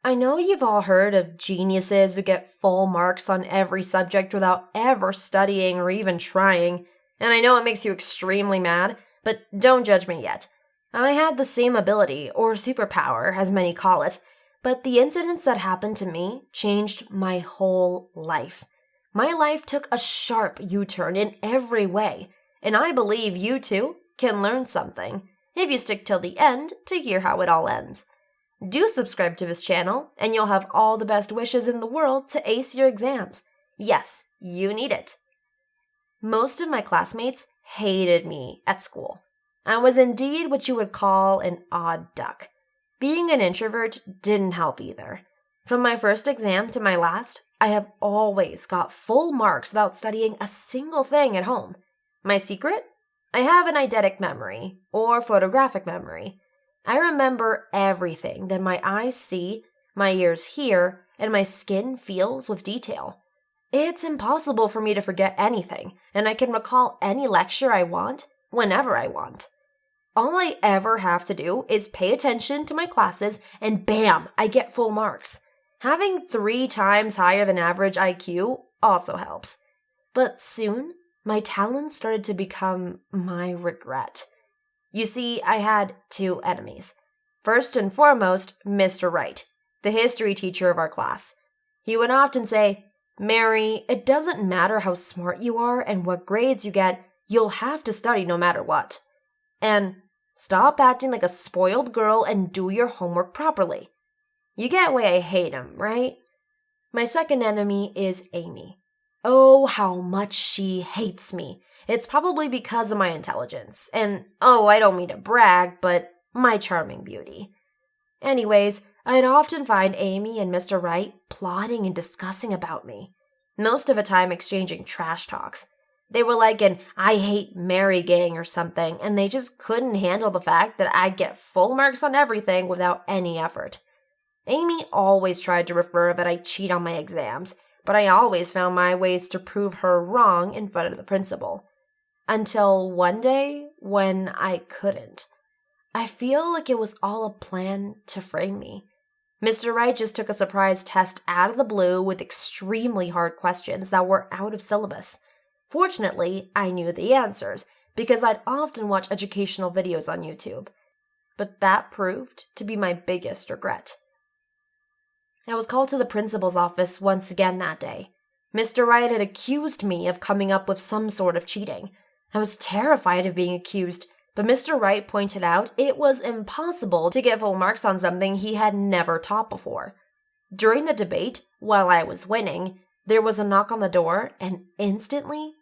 I know you've all heard of geniuses who get full marks on every subject without ever studying or even trying, and I know it makes you extremely mad, but don't judge me yet. I had the same ability, or superpower, as many call it, but the incidents that happened to me changed my whole life. My life took a sharp U-turn in every way, and I believe you too can learn something, if you stick till the end to hear how it all ends. Do subscribe to this channel, and you'll have all the best wishes in the world to ace your exams. Yes, you need it. Most of my classmates hated me at school. I was indeed what you would call an odd duck. Being an introvert didn't help either. From my first exam to my last, I have always got full marks without studying a single thing at home. My secret? I have an eidetic memory, or photographic memory. I remember everything that my eyes see, my ears hear, and my skin feels with detail. It's impossible for me to forget anything, and I can recall any lecture I want, whenever I want. All I ever have to do is pay attention to my classes, and bam, I get full marks. Having 3 times higher than average IQ also helps. But soon, my talents started to become my regret. You see, I had 2 enemies. First and foremost, Mr. Wright, the history teacher of our class. He would often say, "Mary, it doesn't matter how smart you are and what grades you get, you'll have to study no matter what. And stop acting like a spoiled girl and do your homework properly." You get why I hate him, right? My second enemy is Amy. Oh, how much she hates me. It's probably because of my intelligence, and I don't mean to brag, but my charming beauty. Anyways, I'd often find Amy and Mr. Wright plotting and discussing about me, most of the time exchanging trash talks. They were like an "I hate Mary" gang or something, and they just couldn't handle the fact that I'd get full marks on everything without any effort. Amy always tried to refer that I cheat on my exams, but I always found my ways to prove her wrong in front of the principal. Until one day, when I couldn't. I feel like it was all a plan to frame me. Mr. Wright just took a surprise test out of the blue with extremely hard questions that were out of syllabus. Fortunately, I knew the answers, because I'd often watch educational videos on YouTube. But that proved to be my biggest regret. I was called to the principal's office once again that day. Mr. Wright had accused me of coming up with some sort of cheating. I was terrified of being accused, but Mr. Wright pointed out it was impossible to get full marks on something he had never taught before. During the debate, while I was winning, there was a knock on the door, and instantly,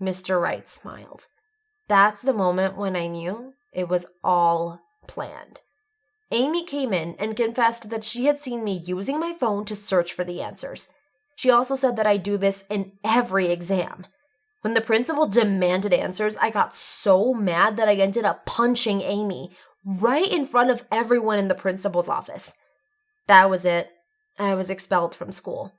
Mr. Wright smiled. That's the moment when I knew it was all planned. Amy came in and confessed that she had seen me using my phone to search for the answers. She also said that I do this in every exam. When the principal demanded answers, I got so mad that I ended up punching Amy right in front of everyone in the principal's office. That was it. I was expelled from school.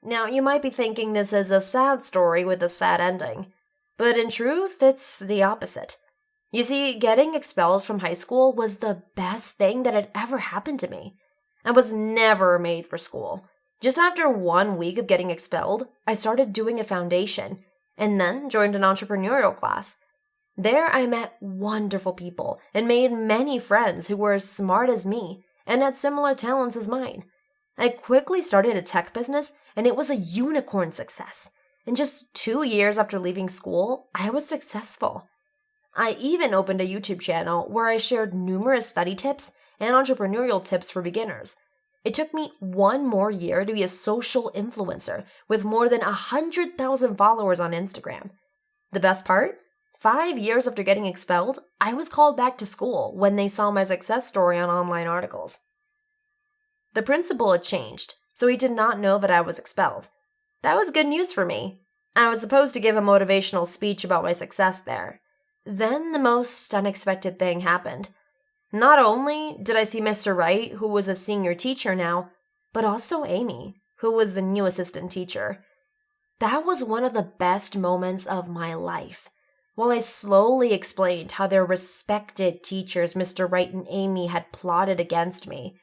Now, you might be thinking this is a sad story with a sad ending, but in truth, it's the opposite. You see, getting expelled from high school was the best thing that had ever happened to me. I was never made for school. Just after 1 week of getting expelled, I started doing a foundation, and then joined an entrepreneurial class. There I met wonderful people and made many friends who were as smart as me and had similar talents as mine. I quickly started a tech business, and it was a unicorn success. In just 2 years after leaving school, I was successful. I even opened a YouTube channel where I shared numerous study tips and entrepreneurial tips for beginners. It took me 1 more year to be a social influencer with more than 100,000 followers on Instagram. The best part? 5 years after getting expelled, I was called back to school when they saw my success story on online articles. The principal had changed, so he did not know that I was expelled. That was good news for me. I was supposed to give a motivational speech about my success there. Then the most unexpected thing happened. Not only did I see Mr. Wright, who was a senior teacher now, but also Amy, who was the new assistant teacher. That was one of the best moments of my life. While I slowly explained how their respected teachers, Mr. Wright and Amy, had plotted against me,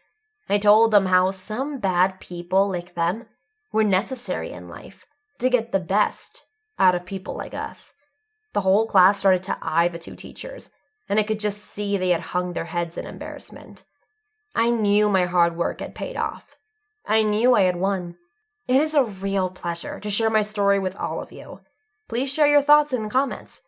I told them how some bad people like them were necessary in life to get the best out of people like us. The whole class started to eye the two teachers, and I could just see they had hung their heads in embarrassment. I knew my hard work had paid off. I knew I had won. It is a real pleasure to share my story with all of you. Please share your thoughts in the comments.